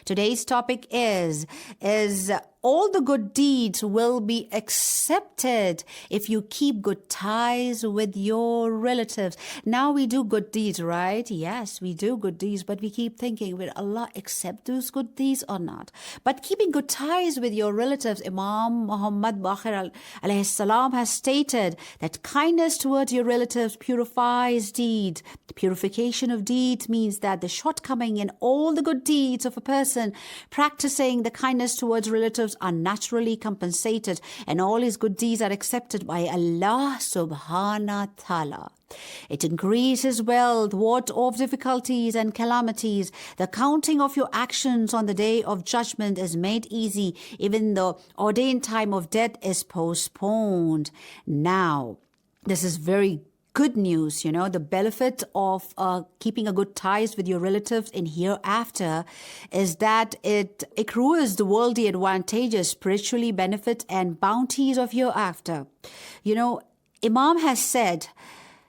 Today's topic is all the good deeds will be accepted if you keep good ties with your relatives. Now we do good deeds, right? Yes, we do good deeds, but we keep thinking, will Allah accept those good deeds or not? But keeping good ties with your relatives, Imam Muhammad Baqir alayhi salam has stated that kindness towards your relatives purifies deeds. The purification of deeds means that the shortcoming in all the good deeds of a person practicing the kindness towards relatives are naturally compensated, and all his good deeds are accepted by Allah subhanahu wa ta'ala. It increases wealth, ward off difficulties and calamities. The counting of your actions on the day of judgment is made easy, even though ordained time of death is postponed. Now, this is very good news, the benefit of keeping a good ties with your relatives in hereafter is that it accrues the worldly advantages, spiritually benefit and bounties of hereafter. Imam has said,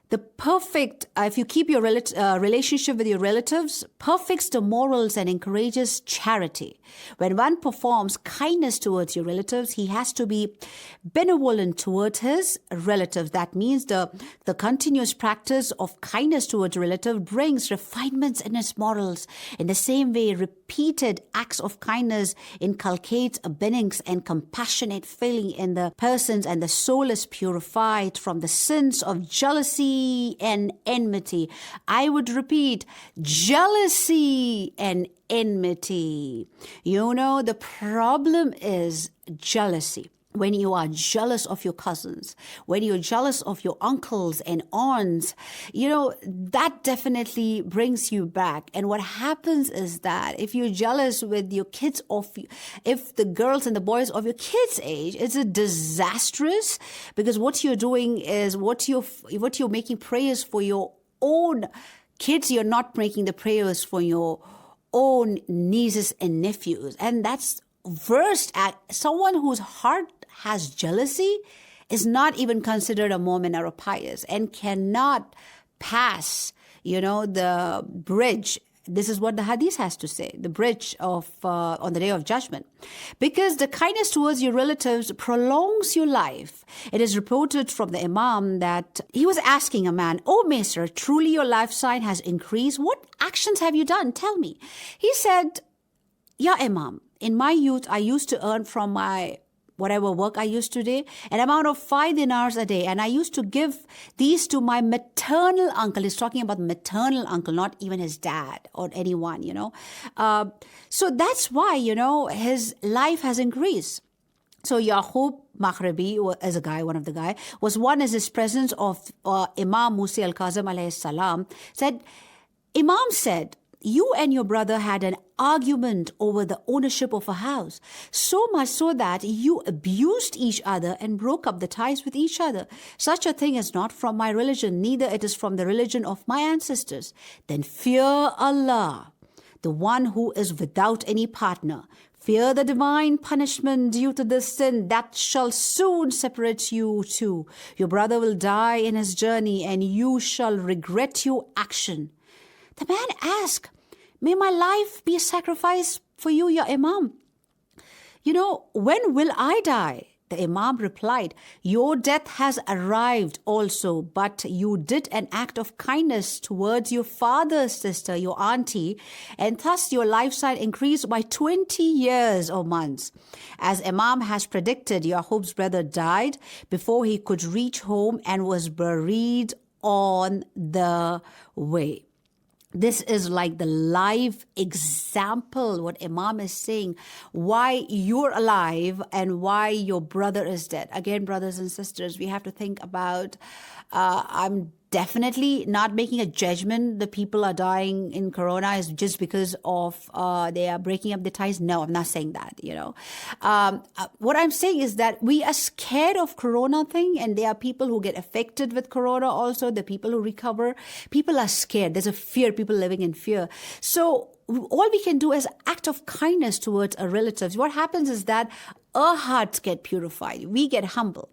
the perfect, if you keep your relationship with your relatives, perfects the morals and encourages charity. When one performs kindness towards your relatives, he has to be benevolent towards his relatives. That means the continuous practice of kindness towards relatives brings refinements in his morals. In the same way, repeated acts of kindness inculcates a benign and compassionate feeling in the persons, and the soul is purified from the sins of jealousy and enmity. I would repeat, jealousy and enmity. The problem is jealousy. When you are jealous of your cousins, when you're jealous of your uncles and aunts, that definitely brings you back. And what happens is that if you're jealous with your kids, if the girls and the boys of your kids' age, it's a disastrous, because what you're doing is what you're making prayers for your own kids. You're not making the prayers for your own nieces and nephews. And that's worst. Someone whose heart has jealousy is not even considered a Mu'min or a pious and cannot pass, the bridge. This is what the hadith has to say, the bridge of on the day of judgment. Because the kindness towards your relatives prolongs your life. It is reported from the Imam that he was asking a man, "Oh, Master, truly your lifespan has increased. What actions have you done? Tell me." He said, "Ya Imam, in my youth, I used to earn from my whatever work I used to do, an amount of 5 dinars a day. And I used to give these to my maternal uncle." He's talking about maternal uncle, not even his dad or anyone, So that's why, his life has increased. So Yaqub Maghribi, as a guy, one of the guy, was one as his presence of Imam Musa al-Kazim alayhi salam, said, Imam said, "You and your brother had an argument over the ownership of a house, so much so that you abused each other and broke up the ties with each other. Such a thing is not from my religion, neither it is from the religion of my ancestors. Then fear Allah, the one who is without any partner. Fear the divine punishment due to this sin that shall soon separate you two. Your brother will die in his journey and you shall regret your action." The man asked, "May my life be a sacrifice for you, Ya Imam. When will I die?" The Imam replied, "Your death has arrived also, but you did an act of kindness towards your father's sister, your auntie, and thus your lifespan increased by 20 years or months. As Imam has predicted, Yaqub's brother died before he could reach home and was buried on the way." This is like the live example, what Imam is saying, why you're alive and why your brother is dead. Again, brothers and sisters, we have to think about, I'm definitely not making a judgment. The people are dying in Corona is just because of they are breaking up the ties. No, I'm not saying that, What I'm saying is that we are scared of Corona thing, and there are people who get affected with Corona also, the people who recover. People are scared. There's a fear, people living in fear. So all we can do is act of kindness towards our relatives. What happens is that our hearts get purified. We get humble.